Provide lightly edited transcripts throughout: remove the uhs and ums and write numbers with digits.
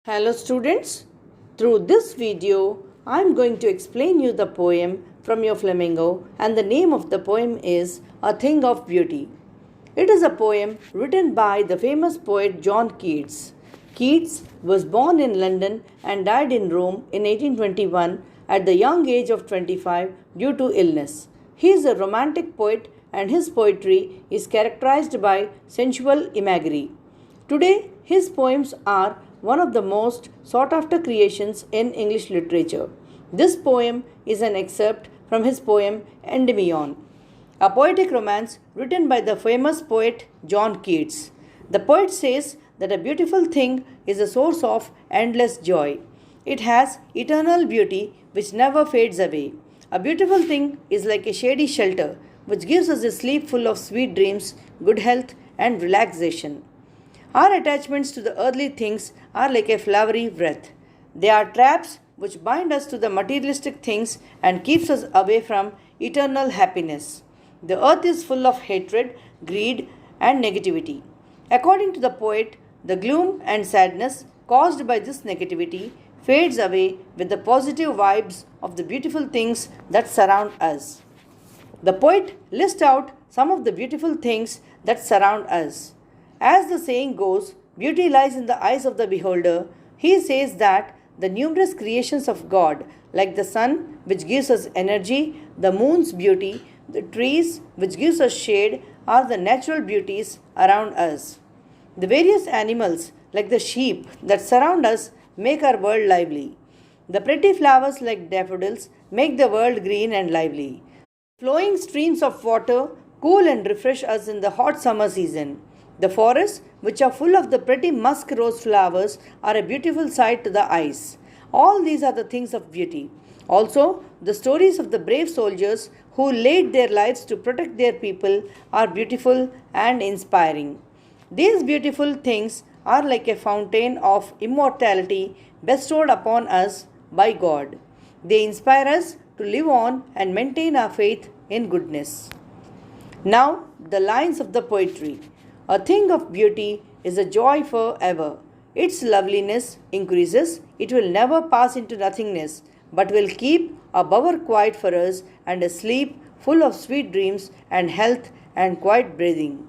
Hello students, through this video I am going to explain you the poem from your Flamingo, and the name of the poem is A Thing of Beauty. It is a poem written by the famous poet John Keats. Keats was born in London and died in Rome in 1821 at the young age of 25 due to illness. He is a romantic poet and his poetry is characterized by sensual imagery. Today, his poems are one of the most sought after creations in English literature. This poem is an excerpt from his poem Endymion, a poetic romance written by the famous poet John Keats. The poet says that a beautiful thing is a source of endless joy. It has eternal beauty which never fades away. A beautiful thing is like a shady shelter which gives us a sleep full of sweet dreams, good health, and relaxation. Our attachments to the earthly things are like a flowery wreath. They are traps which bind us to the materialistic things and keeps us away from eternal happiness. The earth is full of hatred, greed, and negativity. According to the poet, the gloom and sadness caused by this negativity fades away with the positive vibes of the beautiful things that surround us. The poet lists out some of the beautiful things that surround us. As the saying goes, beauty lies in the eyes of the beholder. He says that the numerous creations of God, like the sun, which gives us energy, the moon's beauty, the trees, which gives us shade, are the natural beauties around us. The various animals, like the sheep, that surround us, make our world lively. The pretty flowers, like daffodils, make the world green and lively. Flowing streams of water cool and refresh us in the hot summer season. The forests, which are full of the pretty musk rose flowers, are a beautiful sight to the eyes. All these are the things of beauty. Also, the stories of the brave soldiers who laid their lives to protect their people are beautiful and inspiring. These beautiful things are like a fountain of immortality bestowed upon us by God. They inspire us to live on and maintain our faith in goodness. Now, the lines of the poetry. A thing of beauty is a joy forever. Its loveliness increases. It will never pass into nothingness, but will keep a bower quiet for us and a sleep full of sweet dreams and health and quiet breathing.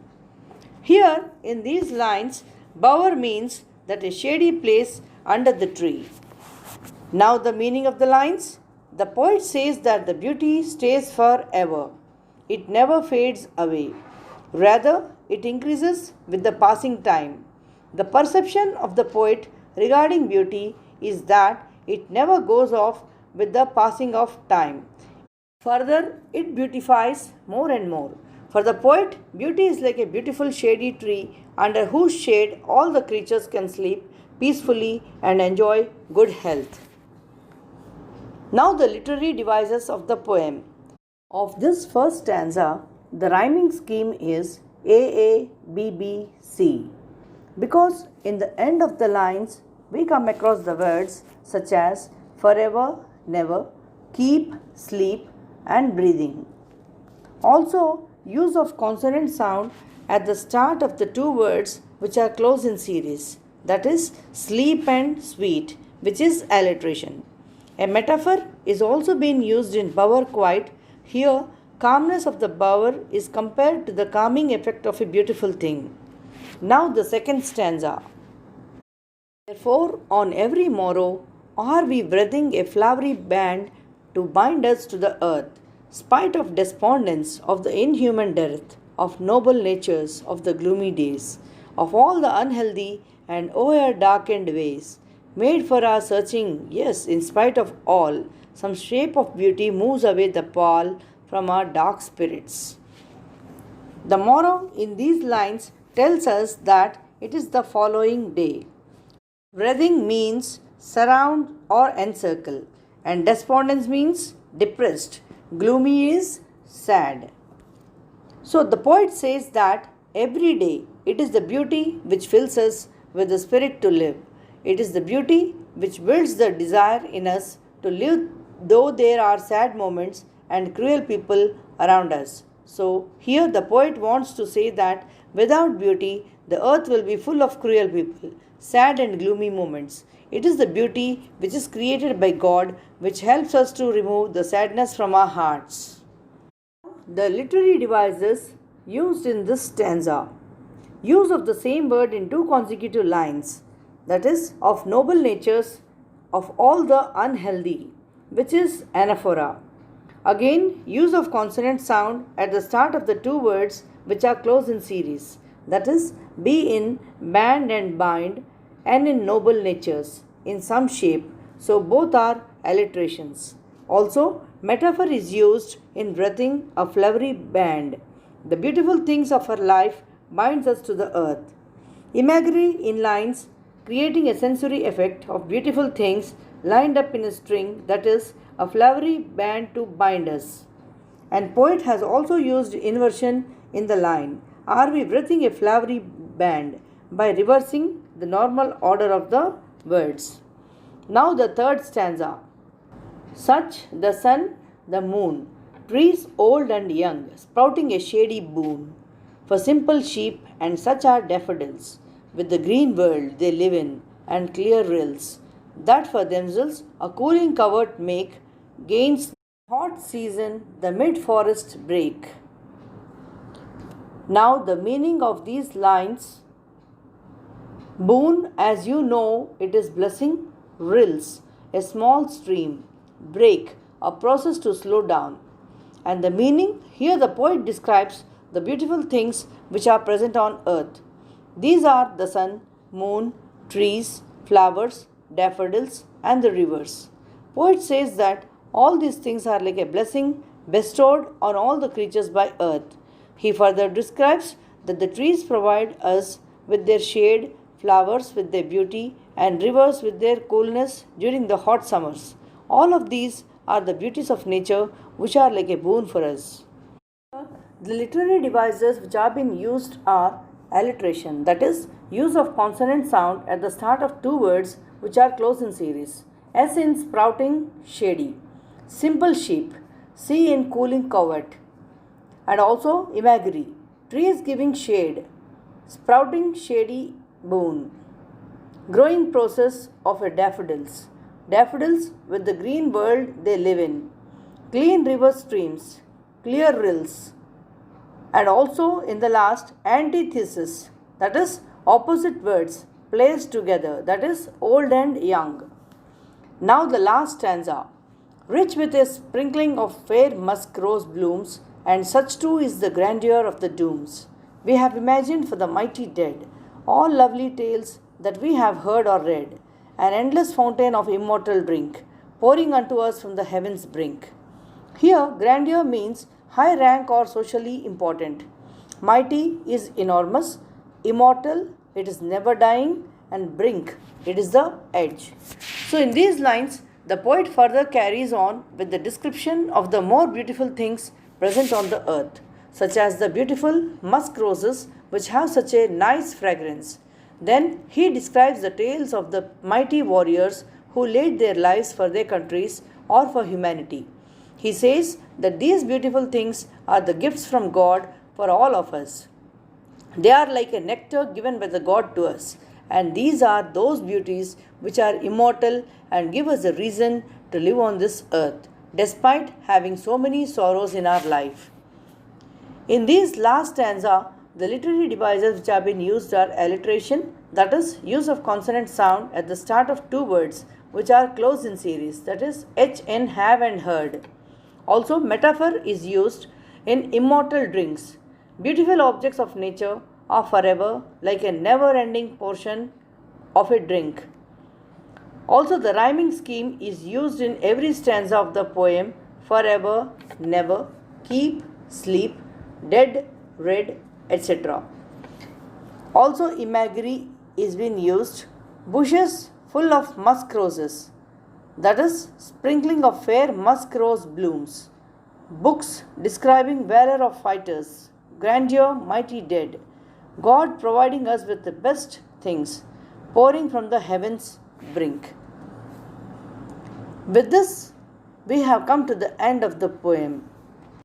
Here, in these lines, bower means that a shady place under the tree. Now, the meaning of the lines. The poet says that the beauty stays forever. It never fades away. Rather, it increases with the passing time. The perception of the poet regarding beauty is that it never goes off with the passing of time. Further, it beautifies more and more. For the poet, beauty is like a beautiful shady tree under whose shade all the creatures can sleep peacefully and enjoy good health. Now, the literary devices of the poem. Of this first stanza, the rhyming scheme is AABBC, because in the end of the lines we come across the words such as forever, never, keep, sleep, and breathing. Also, use of consonant sound at the start of the two words which are close in series, that is sleep and sweet, which is alliteration. A metaphor is also being used in bower quiet. Here, calmness of the bower is compared to the calming effect of a beautiful thing. Now the second stanza. Therefore, on every morrow are we breathing a flowery band to bind us to the earth, spite of despondence, of the inhuman dearth, of noble natures, of the gloomy days, of all the unhealthy and o'er darkened ways, made for our searching, yes, in spite of all, some shape of beauty moves away the pall from our dark spirits. The morrow in these lines tells us that it is the following day. Wreathing means surround or encircle, and despondence means depressed. Gloomy is sad. So the poet says that every day it is the beauty which fills us with the spirit to live. It is the beauty which builds the desire in us to live though there are sad moments and cruel people around us. So, here the poet wants to say that without beauty the earth will be full of cruel people, sad and gloomy moments. It is the beauty which is created by God which helps us to remove the sadness from our hearts. The literary devices used in this stanza. Use of the same word in two consecutive lines, that is, of noble natures, of all the unhealthy, which is anaphora. Again, use of consonant sound at the start of the two words which are close in series, that is, be in band and bind, and in noble natures, in some shape, so both are alliterations. Also, metaphor is used in breathing a flowery band. The beautiful things of our life binds us to the earth. Imagery in lines, creating a sensory effect of beautiful things lined up in a string, that is, a flowery band to bind us. And poet has also used inversion in the line. Are we breathing a flowery band by reversing the normal order of the words? Now the third stanza. Such the sun, the moon, trees old and young, sprouting a shady boon. For simple sheep and such are daffodils, with the green world they live in, and clear rills, that for themselves a cooling covert make, gains hot season the mid-forest break. Now the meaning of these lines. Boon, as you know, it is blessing. Rills, a small stream. Break, a process to slow down. And the meaning, here the poet describes the beautiful things which are present on earth. These are the sun, moon, trees, flowers, daffodils, and the rivers. Poet says that all these things are like a blessing bestowed on all the creatures by earth. He further describes that the trees provide us with their shade, flowers with their beauty, and rivers with their coolness during the hot summers. All of these are the beauties of nature which are like a boon for us. The literary devices which have been used are alliteration, that is, use of consonant sound at the start of two words which are close in series. S in sprouting, shady. Simple sheep. C in cooling covert. And also imagery. Trees giving shade. Sprouting shady boon. Growing process of a daffodils. Daffodils with the green world they live in. Clean river streams. Clear rills. And also in the last, antithesis, that is, opposite words placed together, that is, old and young. Now the last stanza. Rich with a sprinkling of fair musk rose blooms, and such too is the grandeur of the dooms we have imagined for the mighty dead, all lovely tales that we have heard or read, an endless fountain of immortal drink, pouring unto us from the heavens' brink. Here, grandeur means high rank or socially important. Mighty is enormous, immortal, it is never dying, and brink, it is the edge. So in these lines, the poet further carries on with the description of the more beautiful things present on the earth, such as the beautiful musk roses which have such a nice fragrance. Then he describes the tales of the mighty warriors who laid their lives for their countries or for humanity. He says that these beautiful things are the gifts from God for all of us. They are like a nectar given by the God to us, and these are those beauties which are immortal and give us a reason to live on this earth, despite having so many sorrows in our life. In these last stanza, the literary devices which have been used are alliteration, that is, use of consonant sound at the start of two words which are close in series, that is, H in have and heard. Also, metaphor is used in immortal drinks. Beautiful objects of nature are forever, like a never-ending portion of a drink. Also, the rhyming scheme is used in every stanza of the poem: forever, never, keep, sleep, dead, red, etc. Also, imagery is being used. Bushes full of musk roses, that is, sprinkling of fair musk rose blooms. Books describing valor of fighters, grandeur, mighty dead. God providing us with the best things, pouring from the heavens' brink. With this, we have come to the end of the poem.